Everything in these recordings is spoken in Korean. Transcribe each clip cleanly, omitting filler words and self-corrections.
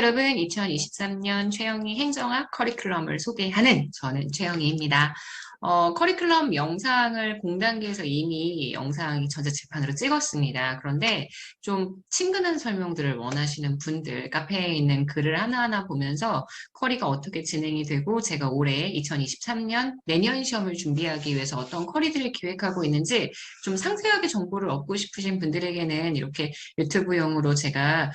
여러분, 2023년 최영희 행정학 커리큘럼을 소개하는 저는 최영희입니다. 커리큘럼 영상을 공단계에서 이미 영상이 전자칠판으로 찍었습니다. 그런데 좀 친근한 설명들을 원하시는 분들, 카페에 있는 글을 하나하나 보면서 커리가 어떻게 진행이 되고 제가 올해 2023년 내년 시험을 준비하기 위해서 어떤 커리들을 기획하고 있는지 좀 상세하게 정보를 얻고 싶으신 분들에게는 이렇게 유튜브용으로 제가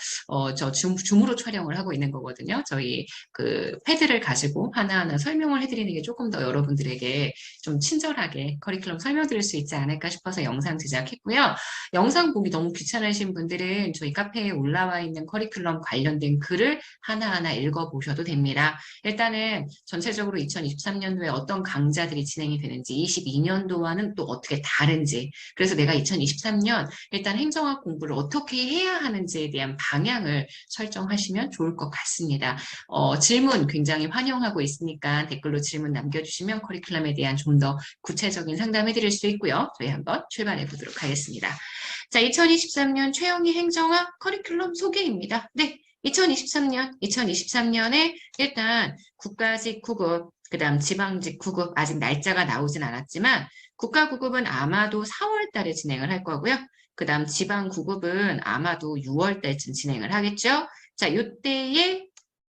줌으로 촬영을 하고 있는 거거든요. 저희 그 패드를 가지고 하나하나 설명을 해드리는 게 조금 더 여러분들에게 좀 친절하게 커리큘럼 설명드릴 수 있지 않을까 싶어서 영상 제작했고요. 영상 보기 너무 귀찮으신 분들은 저희 카페에 올라와 있는 커리큘럼 관련된 글을 하나하나 읽어보셔도 됩니다. 일단은 전체적으로 2023년도에 어떤 강좌들이 진행이 되는지, 22년도와는 또 어떻게 다른지, 그래서 내가 2023년 일단 행정학 공부를 어떻게 해야 하는지에 대한 방향을 설정하시면 좋을 것 같습니다. 질문 굉장히 환영하고 있으니까 댓글로 질문 남겨주시면 커리큘럼에 대한 좀 더 구체적인 상담해 드릴 수 있고요. 저희 한번 출발해 보도록 하겠습니다. 자, 2023년 최영희 행정학 커리큘럼 소개입니다. 네, 2023년에 일단 국가직 9급, 그 다음 지방직 9급, 아직 날짜가 나오진 않았지만 국가 9급은 아마도 4월 달에 진행을 할 거고요. 그 다음 지방 9급은 아마도 6월 달쯤 진행을 하겠죠. 자, 이때의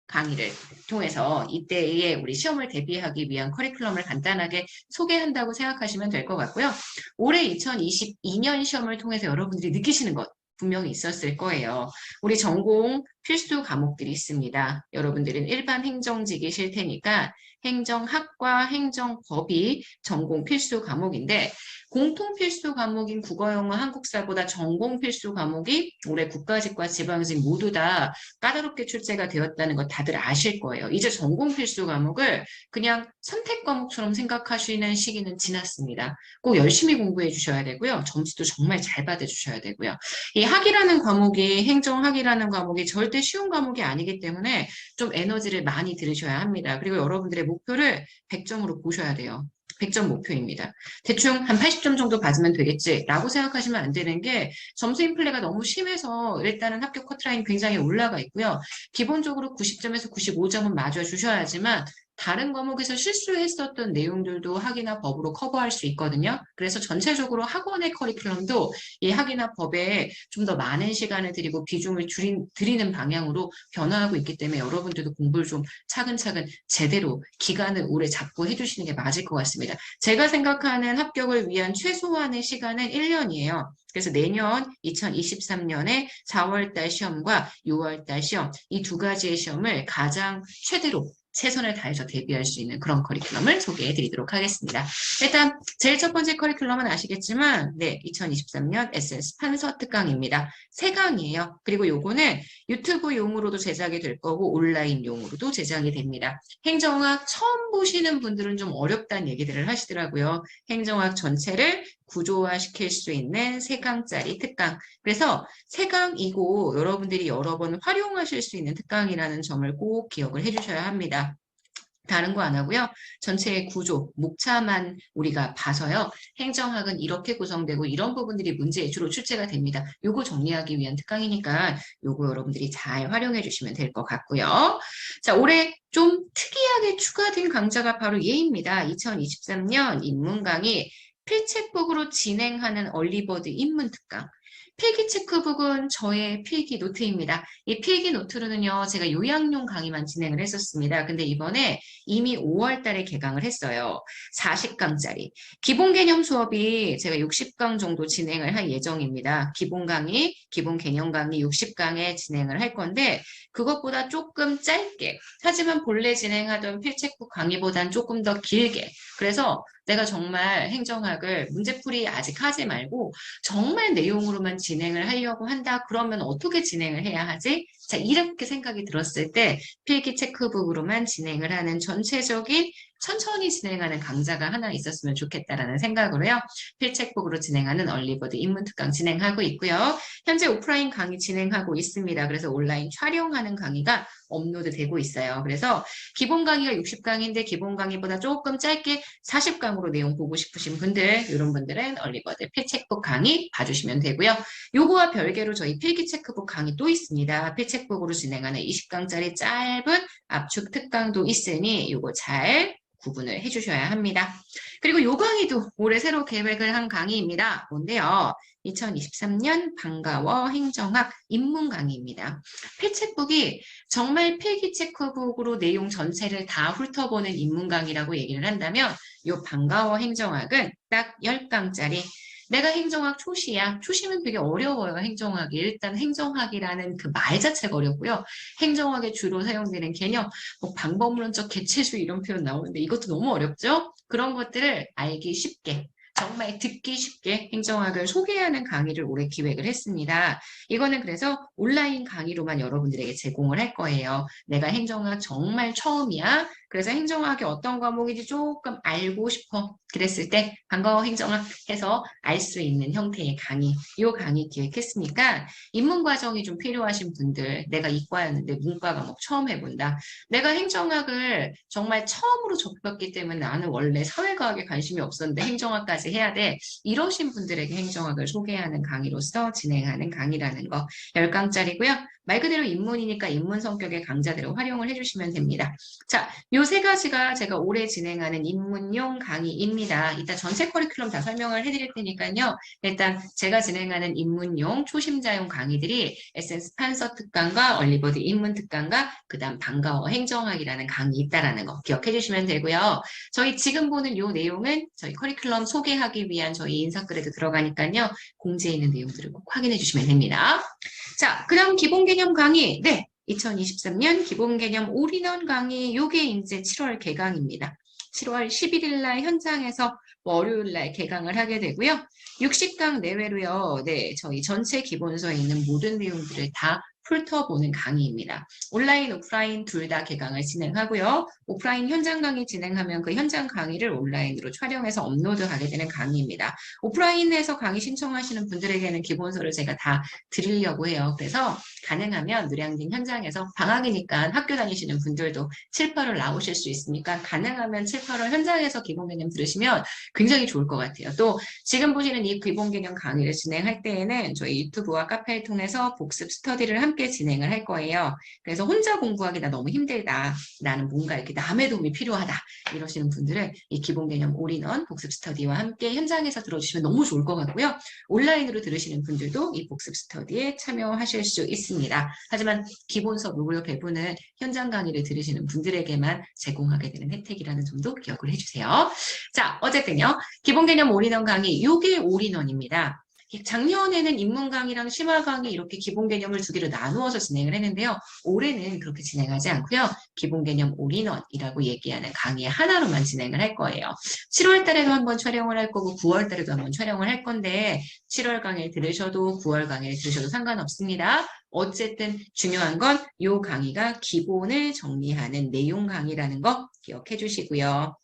강의를 통해서 이때의 우리 시험을 대비하기 위한 커리큘럼을 간단하게 소개한다고 생각하시면 될 것 같고요. 올해 2022년 시험을 통해서 여러분들이 느끼시는 것 분명히 있었을 거예요. 우리 전공 필수 과목들이 있습니다. 여러분들은 일반 행정직이실 테니까 행정학과 행정법이 전공 필수 과목인데 공통 필수 과목인 국어, 영어, 한국사보다 전공 필수 과목이 올해 국가직과 지방직 모두 다 까다롭게 출제가 되었다는 거 다들 아실 거예요. 이제 전공 필수 과목을 그냥 선택 과목처럼 생각하시는 시기는 지났습니다. 꼭 열심히 공부해 주셔야 되고요. 점수도 정말 잘 받아주셔야 되고요. 이 학이라는 과목이 행정학이라는 과목이 절대 쉬운 과목이 아니기 때문에 좀 에너지를 많이 들으셔야 합니다. 그리고 여러분들의 목표를 100점으로 보셔야 돼요. 100점 목표입니다. 대충 한 80점 정도 받으면 되겠지라고 생각하시면 안 되는 게 점수 인플레가 너무 심해서 일단은 합격 커트라인 굉장히 올라가 있고요. 기본적으로 90점에서 95점은 맞아 주셔야지만 다른 과목에서 실수했었던 내용들도 학이나 법으로 커버할 수 있거든요. 그래서 전체적으로 학원의 커리큘럼도 이 학이나 법에 좀 더 많은 시간을 들이고 비중을 드리는 방향으로 변화하고 있기 때문에 여러분들도 공부를 좀 차근차근 제대로 기간을 오래 잡고 해주시는 게 맞을 것 같습니다. 제가 생각하는 합격을 위한 최소한의 시간은 1년이에요. 그래서 내년 2023년에 4월달 시험과 6월달 시험 이 두 가지의 시험을 가장 최대로 최선을 다해서 대비할 수 있는 그런 커리큘럼을 소개해 드리도록 하겠습니다. 일단 제일 첫 번째 커리큘럼은 아시겠지만 2023년 SS 판서 특강입니다. 3강이에요. 그리고 요거는 유튜브용으로도 제작이 될 거고 온라인용으로도 제작이 됩니다. 행정학 처음 보시는 분들은 좀 어렵다는 얘기들을 하시더라고요. 행정학 전체를 구조화시킬 수 있는 3강짜리 특강. 그래서 3강이고 여러분들이 여러 번 활용하실 수 있는 특강이라는 점을 꼭 기억을 해주셔야 합니다. 다른 거 안 하고요. 전체의 구조, 목차만 우리가 봐서요. 행정학은 이렇게 구성되고 이런 부분들이 문제에 주로 출제가 됩니다. 요거 정리하기 위한 특강이니까 요거 여러분들이 잘 활용해 주시면 될 것 같고요. 자, 올해 좀 특이하게 추가된 강좌가 바로 얘입니다. 2023년 인문 강의 필체폭으로 진행하는 얼리버드 인문 특강. 필기 체크북은 저의 필기 노트입니다. 이 필기 노트로는요, 제가 요약용 강의만 진행을 했었습니다. 근데 이번에 이미 5월 달에 개강을 했어요. 40강짜리. 기본 개념 수업이 제가 60강 정도 진행을 할 예정입니다. 기본 강의, 기본 개념 강의 60강에 진행을 할 건데, 그것보다 조금 짧게, 하지만 본래 진행하던 필체크 강의보단 조금 더 길게. 그래서 내가 정말 행정학을 문제풀이 아직 하지 말고 정말 내용으로만 진행을 하려고 한다. 그러면 어떻게 진행을 해야 하지? 자, 이렇게 생각이 들었을 때 필기 체크북으로만 진행을 하는 전체적인 천천히 진행하는 강좌가 하나 있었으면 좋겠다라는 생각으로요. 필체북으로 진행하는 얼리버드 인문특강 진행하고 있고요. 현재 오프라인 강의 진행하고 있습니다. 그래서 온라인 촬영하는 강의가 업로드 되고 있어요. 그래서 기본 강의가 60강인데 기본 강의보다 조금 짧게 40강으로 내용 보고 싶으신 분들, 이런 분들은 얼리버드 필체크북 강의 봐주시면 되고요. 요거와 별개로 저희 필기 체크북 강의 또 있습니다. 필체크북으로 진행하는 20강짜리 짧은 압축 특강도 있으니 요거 잘 구분을 해주셔야 합니다. 그리고 요 강의도 올해 새로 계획을 한 강의입니다. 뭔데요? 2023년 방과후 행정학 입문 강의입니다. 필체크북이 정말 필기 체크북으로 내용 전체를 다 훑어보는 입문 강의라고 얘기를 한다면 요 방과후 행정학은 딱 10강짜리. 내가 행정학 초시야. 초시면 되게 어려워요. 행정학이. 일단 행정학이라는 그 말 자체가 어렵고요. 행정학에 주로 사용되는 개념, 뭐 방법론적 개체수 이런 표현 나오는데 이것도 너무 어렵죠? 그런 것들을 알기 쉽게, 정말 듣기 쉽게 행정학을 소개하는 강의를 올해 기획을 했습니다. 이거는 그래서 온라인 강의로만 여러분들에게 제공을 할 거예요. 내가 행정학 정말 처음이야. 그래서 행정학이 어떤 과목인지 조금 알고 싶어. 그랬을 때 방과후 행정학 해서 알 수 있는 형태의 강의, 이 강의 기획했으니까 입문 과정이 좀 필요하신 분들, 내가 이과였는데 문과 과목 처음 해본다. 내가 행정학을 정말 처음으로 접했기 때문에 나는 원래 사회과학에 관심이 없었는데 행정학까지 해야 돼. 이러신 분들에게 행정학을 소개하는 강의로서 진행하는 강의라는 거 10강짜리고요. 말 그대로 입문이니까 입문 성격의 강좌들을 활용을 해주시면 됩니다. 자, 요 세 가지가 제가 올해 진행하는 입문용 강의입니다. 이따 전체 커리큘럼 다 설명을 해드릴 테니까요. 일단 제가 진행하는 입문용 초심자용 강의들이 에센스 판서 특강과 얼리버드 입문 특강과 그다음 방과후 행정학이라는 강의 있다라는 거 기억해 주시면 되고요. 저희 지금 보는 요 내용은 저희 커리큘럼 소개하기 위한 저희 인사글에도 들어가니까요. 공지에 있는 내용들을 꼭 확인해 주시면 됩니다. 자, 그다음 기본 개념 강의. 네. 2023년 기본개념 올인원 강의, 요게 이제 7월 개강입니다. 7월 11일 날 현장에서 월요일 날 개강을 하게 되고요. 60강 내외로요. 네, 저희 전체 기본서에 있는 모든 내용들을 다 훑어보는 강의입니다. 온라인, 오프라인 둘 다 개강을 진행하고요. 오프라인 현장 강의 진행하면 그 현장 강의를 온라인으로 촬영해서 업로드하게 되는 강의입니다. 오프라인에서 강의 신청하시는 분들에게는 기본서를 제가 다 드리려고 해요. 그래서 가능하면 노량진 현장에서 방학이니까 학교 다니시는 분들도 7, 8월 나오실 수 있으니까 가능하면 7, 8월 현장에서 기본개념 들으시면 굉장히 좋을 것 같아요. 또 지금 보시는 이 기본개념 강의를 진행할 때에는 저희 유튜브와 카페를 통해서 복습 스터디를 함께 진행을 할 거예요. 그래서 혼자 공부하기 나 너무 힘들다. 나는 뭔가 이렇게 남의 도움이 필요하다. 이러시는 분들은 이 기본개념 올인원 복습 스터디와 함께 현장에서 들어주시면 너무 좋을 것 같고요. 온라인으로 들으시는 분들도 이 복습 스터디에 참여하실 수 있습니다. 하지만 기본서 무료 배분은 현장 강의를 들으시는 분들에게만 제공하게 되는 혜택이라는 점도 기억을 해주세요. 자, 어쨌든요. 기본개념 올인원 강의, 요게 올인원입니다. 작년에는 입문 강의랑 심화 강의 이렇게 기본 개념을 두 개로 나누어서 진행을 했는데요. 올해는 그렇게 진행하지 않고요. 기본 개념 올인원이라고 얘기하는 강의 하나로만 진행을 할 거예요. 7월 달에도 한번 촬영을 할 거고 9월 달에도 한번 촬영을 할 건데 7월 강의를 들으셔도 9월 강의를 들으셔도 상관없습니다. 어쨌든 중요한 건 이 강의가 기본을 정리하는 내용 강의라는 거 기억해 주시고요.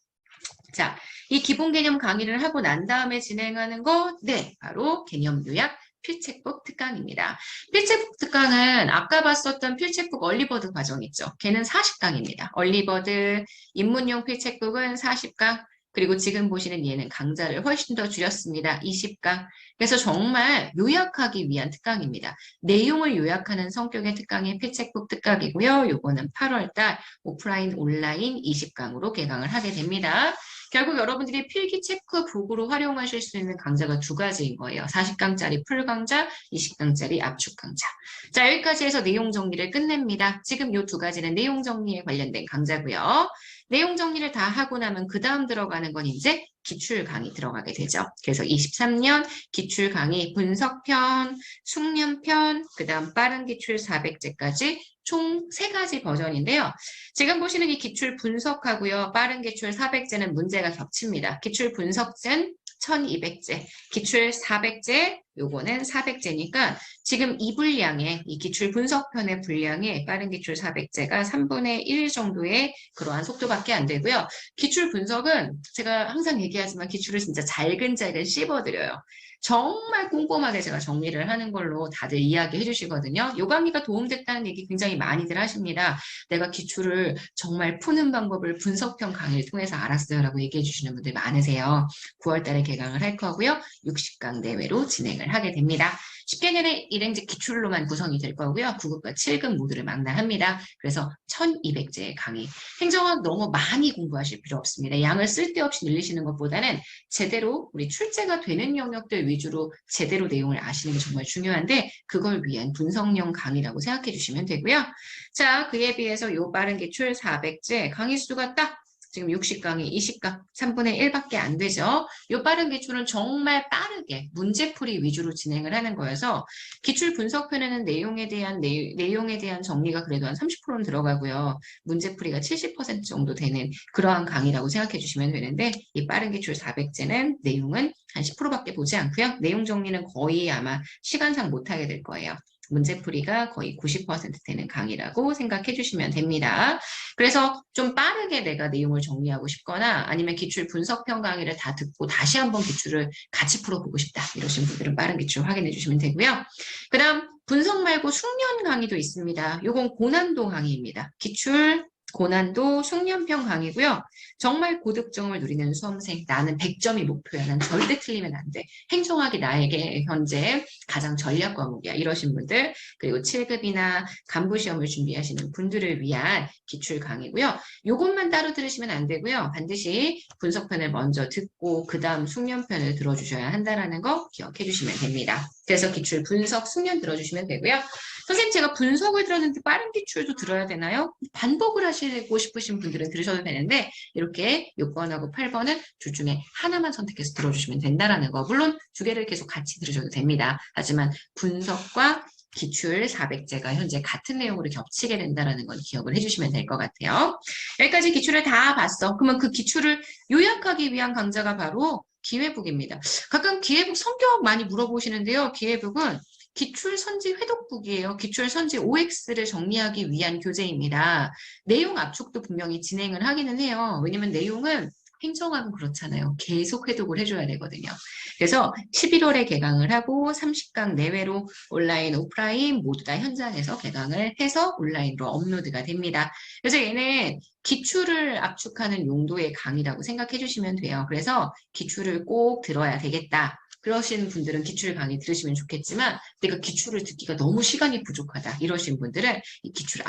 자, 이 기본 개념 강의를 하고 난 다음에 진행하는 거, 네, 바로 개념 요약 필체북 특강입니다. 필체북 특강은 아까 봤었던 필체북 얼리버드 과정 있죠. 걔는 40강입니다. 얼리버드 입문용 필체북은 40강, 그리고 지금 보시는 얘는 강좌를 훨씬 더 줄였습니다. 20강. 그래서 정말 요약하기 위한 특강입니다. 내용을 요약하는 성격의 특강이 필체북 특강이고요. 요거는 8월달 오프라인 온라인 20강으로 개강을 하게 됩니다. 결국 여러분들이 필기 체크북으로 활용하실 수 있는 강좌가 두 가지인 거예요. 40강짜리 풀 강좌, 20강짜리 압축 강좌. 자, 여기까지 해서 내용 정리를 끝냅니다. 지금 이 두 가지는 내용 정리에 관련된 강좌고요. 내용 정리를 다 하고 나면 그 다음 들어가는 건 이제 기출 강의 들어가게 되죠. 그래서 23년 기출 강의 분석편, 숙련편, 그 다음 빠른 기출 400제까지 총 3가지 버전인데요. 지금 보시는 이 기출 분석하고요. 빠른 기출 400제는 문제가 겹칩니다. 기출 분석제는 1200제, 기출 400제, 요거는 400제니까 지금 이 분량의 이 기출 분석편의 분량이 빠른 기출 400제가 3분의 1 정도의 그러한 속도밖에 안 되고요. 기출 분석은 제가 항상 얘기하지만 기출을 진짜 잘근잘근 씹어드려요. 정말 꼼꼼하게 제가 정리를 하는 걸로 다들 이야기해 주시거든요. 요 강의가 도움됐다는 얘기 굉장히 많이들 하십니다. 내가 기출을 정말 푸는 방법을 분석형 강의를 통해서 알았어요라고 얘기해 주시는 분들 많으세요. 9월 달에 개강을 할 거고요. 60강 내외로 진행을 하게 됩니다. 10개년의 일행직 기출로만 구성이 될 거고요. 9급과 7급 모두를 망라합니다. 그래서 1200제의 강의. 행정학 너무 많이 공부하실 필요 없습니다. 양을 쓸데없이 늘리시는 것보다는 제대로 우리 출제가 되는 영역들 위주로 제대로 내용을 아시는 게 정말 중요한데 그걸 위한 분석형 강의라고 생각해 주시면 되고요. 자, 그에 비해서 요 빠른 기출 400제 강의 수가 딱 지금 60강이 20강 3분의 1밖에 안 되죠. 요 빠른 기출은 정말 빠르게 문제풀이 위주로 진행을 하는 거여서 기출 분석편에는 내용에 대한 정리가 그래도 한 30%는 들어가고요. 문제풀이가 70% 정도 되는 그러한 강의라고 생각해 주시면 되는데 이 빠른 기출 400제는 내용은 한 10%밖에 보지 않고요. 내용 정리는 거의 아마 시간상 못하게 될 거예요. 문제풀이가 거의 90% 되는 강의라고 생각해 주시면 됩니다. 그래서 좀 빠르게 내가 내용을 정리하고 싶거나 아니면 기출 분석편 강의를 다 듣고 다시 한번 기출을 같이 풀어보고 싶다 이러신 분들은 빠른 기출 확인해 주시면 되고요. 그 다음 분석 말고 숙련 강의도 있습니다. 요건 고난도 강의입니다. 기출 고난도 숙련편 강의고요. 정말 고득점을 누리는 수험생, 나는 100점이 목표야. 난 절대 틀리면 안 돼. 행정학이 나에게 현재 가장 전략 과목이야. 이러신 분들, 그리고 7급이나 간부 시험을 준비하시는 분들을 위한 기출 강의고요. 요것만 따로 들으시면 안 되고요. 반드시 분석편을 먼저 듣고 그 다음 숙련편을 들어주셔야 한다는 거 기억해 주시면 됩니다. 그래서 기출 분석 숙련 들어주시면 되고요. 선생님 제가 분석을 들었는데 빠른 기출도 들어야 되나요? 반복을 하시고 싶으신 분들은 들으셔도 되는데 이렇게 6번하고 8번은 둘 중에 하나만 선택해서 들어주시면 된다는 거. 물론 두 개를 계속 같이 들으셔도 됩니다. 하지만 분석과 기출 400제가 현재 같은 내용으로 겹치게 된다는 건 기억을 해주시면 될 것 같아요. 여기까지 기출을 다 봤어. 그러면 그 기출을 요약하기 위한 강좌가 바로 기회북입니다. 가끔 기회북 성격 많이 물어보시는데요. 기회북은 기출선지 회독북이에요. 기출선지 OX를 정리하기 위한 교재입니다. 내용 압축도 분명히 진행을 하기는 해요. 왜냐면 내용은 행정학은 그렇잖아요. 계속 회독을 해줘야 되거든요. 그래서 11월에 개강을 하고 30강 내외로 온라인, 오프라인 모두 다 현장에서 개강을 해서 온라인으로 업로드가 됩니다. 그래서 얘는 기출을 압축하는 용도의 강의라고 생각해 주시면 돼요. 그래서 기출을 꼭 들어야 되겠다. 그러신 분들은 기출 강의 들으시면 좋겠지만 내가 기출을 듣기가 너무 시간이 부족하다 이러신 분들은 이 기출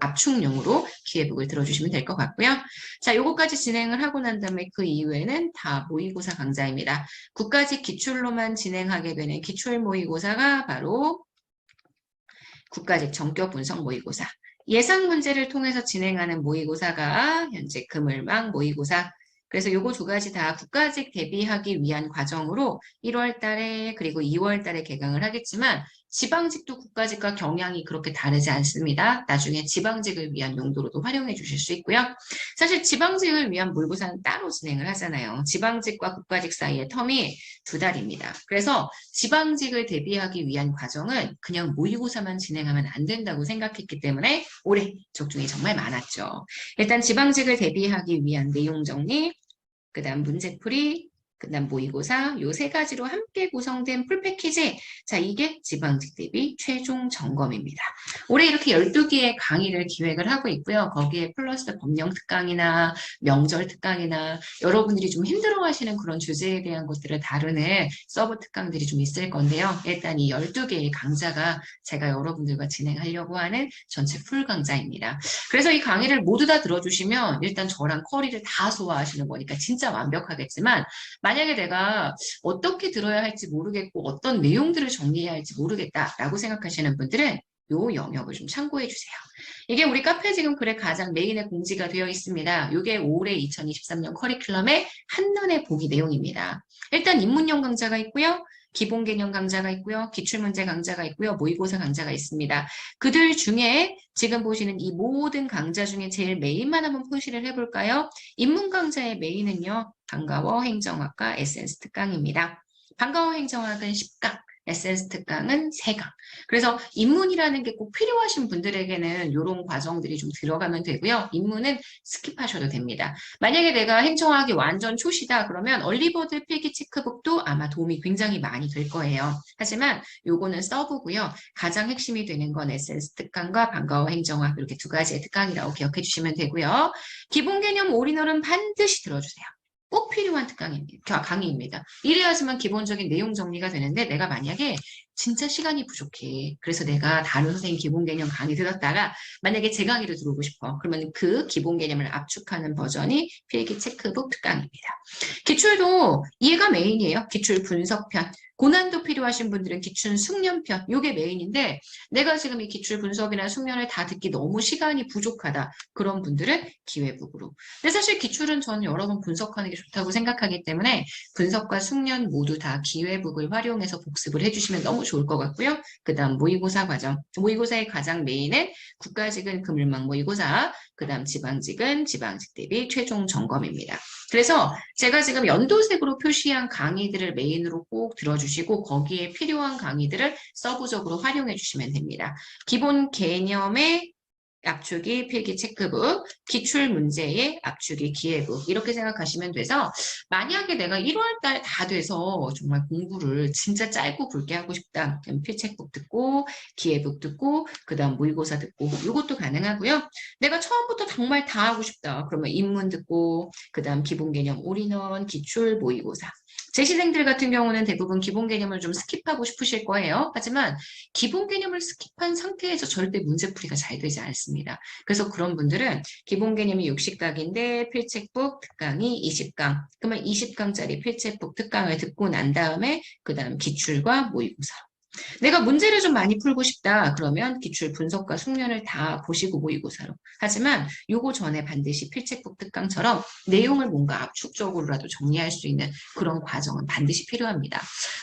압축용으로 기회북을 들어주시면 될 것 같고요. 자, 요거까지 진행을 하고 난 다음에 그 이후에는 다 모의고사 강좌입니다. 국가직 기출로만 진행하게 되는 기출 모의고사가 바로 국가직 전격 분석 모의고사. 예상 문제를 통해서 진행하는 모의고사가 현재 금을망 모의고사. 그래서 요거 두 가지 다 국가직 대비하기 위한 과정으로 1월 달에 그리고 2월 달에 개강을 하겠지만 지방직도 국가직과 경향이 그렇게 다르지 않습니다. 나중에 지방직을 위한 용도로도 활용해 주실 수 있고요. 사실 지방직을 위한 모의고사는 따로 진행을 하잖아요. 지방직과 국가직 사이의 텀이 2달입니다. 그래서 지방직을 대비하기 위한 과정은 그냥 모의고사만 진행하면 안 된다고 생각했기 때문에 올해 적중이 정말 많았죠. 일단 지방직을 대비하기 위한 내용 정리, 그 다음 문제풀이, 그 다음 모의고사 요 세 가지로 함께 구성된 풀패키지. 자, 이게 지방직 대비 최종 점검입니다. 올해 이렇게 12개의 강의를 기획을 하고 있고요. 거기에 플러스 법령 특강이나 명절 특강이나 여러분들이 좀 힘들어하시는 그런 주제에 대한 것들을 다루는 서브 특강들이 좀 있을 건데요. 일단 이 12개의 강좌가 제가 여러분들과 진행하려고 하는 전체 풀 강좌입니다. 그래서 이 강의를 모두 다 들어주시면 일단 저랑 쿼리를 다 소화하시는 거니까 진짜 완벽하겠지만 만약에 내가 어떻게 들어야 할지 모르겠고 어떤 내용들을 정리해야 할지 모르겠다라고 생각하시는 분들은 요 영역을 좀 참고해 주세요. 이게 우리 카페 지금 글에 가장 메인에 공지가 되어 있습니다. 이게 올해 2023년 커리큘럼의 한눈에 보기 내용입니다. 일단 입문형 강좌가 있고요. 기본 개념 강좌가 있고요. 기출문제 강좌가 있고요. 모의고사 강좌가 있습니다. 그들 중에 지금 보시는 이 모든 강좌 중에 제일 메인만 한번 표시를 해볼까요? 입문 강좌의 메인은요. 반가워 행정학과 에센스 특강입니다. 반가워 행정학은 10강. 에센스 특강은 3강. 그래서 입문이라는 게 꼭 필요하신 분들에게는 이런 과정들이 좀 들어가면 되고요. 입문은 스킵하셔도 됩니다. 만약에 내가 행정학이 완전 초시다 그러면 얼리버드 필기 체크북도 아마 도움이 굉장히 많이 될 거예요. 하지만 요거는 서브고요. 가장 핵심이 되는 건 에센스 특강과 방과후 행정학 이렇게 2가지의 특강이라고 기억해 주시면 되고요. 기본 개념 올인원은 반드시 들어주세요. 꼭 필요한 특강입니다. 강의입니다. 이래야지만 기본적인 내용 정리가 되는데 내가 만약에 진짜 시간이 부족해. 그래서 내가 다른 선생님 기본 개념 강의 들었다가 만약에 제 강의를 들어오고 싶어. 그러면 그 기본 개념을 압축하는 버전이 필기 체크북 특강입니다. 기출도 얘가 메인이에요. 기출 분석편. 고난도 필요하신 분들은 기출 숙련편. 이게 메인인데 내가 지금 이 기출 분석이나 숙련을 다 듣기 너무 시간이 부족하다. 그런 분들은 기회북으로. 근데 사실 기출은 저는 여러 번 분석하는 게 좋다고 생각하기 때문에 분석과 숙련 모두 다 기회북을 활용해서 복습을 해주시면 너무 좋을 것 같고요. 그 다음 모의고사 과정. 모의고사의 가장 메인은 국가직은 금일망 모의고사, 그 다음 지방직은 지방직 대비 최종 점검입니다. 그래서 제가 지금 연도색으로 표시한 강의들을 메인으로 꼭 들어주시고 거기에 필요한 강의들을 서브적으로 활용해 주시면 됩니다. 기본 개념의 압축이 필기 체크북, 기출 문제의 압축이 기회북 이렇게 생각하시면 돼서 만약에 내가 1월 달 다 돼서 정말 공부를 진짜 짧고 굵게 하고 싶다. 그럼 필체북 듣고 기회북 듣고 그 다음 모의고사 듣고 이것도 가능하고요. 내가 처음부터 정말 다 하고 싶다. 그러면 입문 듣고 그 다음 기본 개념 올인원, 기출, 모의고사. 재시생들 같은 경우는 대부분 기본 개념을 좀 스킵하고 싶으실 거예요. 하지만 기본 개념을 스킵한 상태에서 절대 문제풀이가 잘 되지 않습니다. 그래서 그런 분들은 기본 개념이 60강인데 필책북 특강이 20강. 그러면 20강짜리 필책북 특강을 듣고 난 다음에 그 다음 기출과 모의고사. 내가 문제를 좀 많이 풀고 싶다. 그러면 기출 분석과 숙련을 다 보시고 모의고사로. 하지만 요거 전에 반드시 필책북 특강처럼 내용을 뭔가 압축적으로라도 정리할 수 있는 그런 과정은 반드시 필요합니다.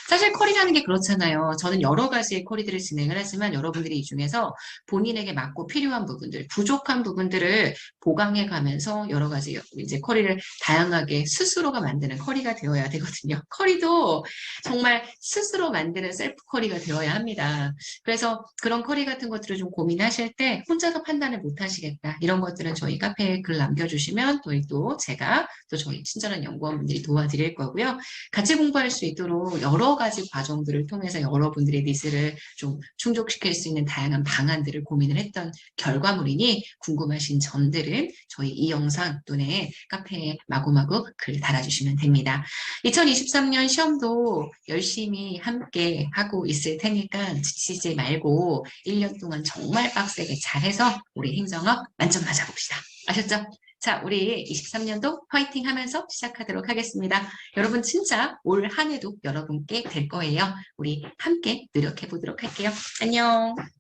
사실 컬이라는 게 그렇잖아요. 저는 여러 가지의 컬이들을 진행을 하지만 여러분들이 이 중에서 본인에게 맞고 필요한 부분들, 부족한 부분들을 보강해 가면서 여러 가지 이제 컬이를 다양하게 스스로가 만드는 컬이가 되어야 되거든요. 컬이도 정말 스스로 만드는 셀프 컬이가 되어야 합니다. 그래서 그런 컬이 같은 것들을 좀 고민하실 때 혼자서 판단을 못 하시겠다. 이런 것들은 저희 카페에 글 남겨주시면 또 제가 또 저희 친절한 연구원분들이 도와드릴 거고요. 같이 공부할 수 있도록 여러 가지 과정들을 통해서 여러분들의 니즈를 좀 충족시킬 수 있는 다양한 방안들을 고민을 했던 결과물이니 궁금하신 점들은 저희 이 영상 또는 카페에 마구마구 글 달아주시면 됩니다. 2023년 시험도 열심히 함께 하고 있을 테니까 지치지 말고 1년 동안 정말 빡세게 잘해서 우리 행정학 만점 맞아봅시다. 아셨죠? 자, 우리 23년도 화이팅 하면서 시작하도록 하겠습니다. 여러분 진짜 올 한 해도 여러분께 될 거예요. 우리 함께 노력해 보도록 할게요. 안녕.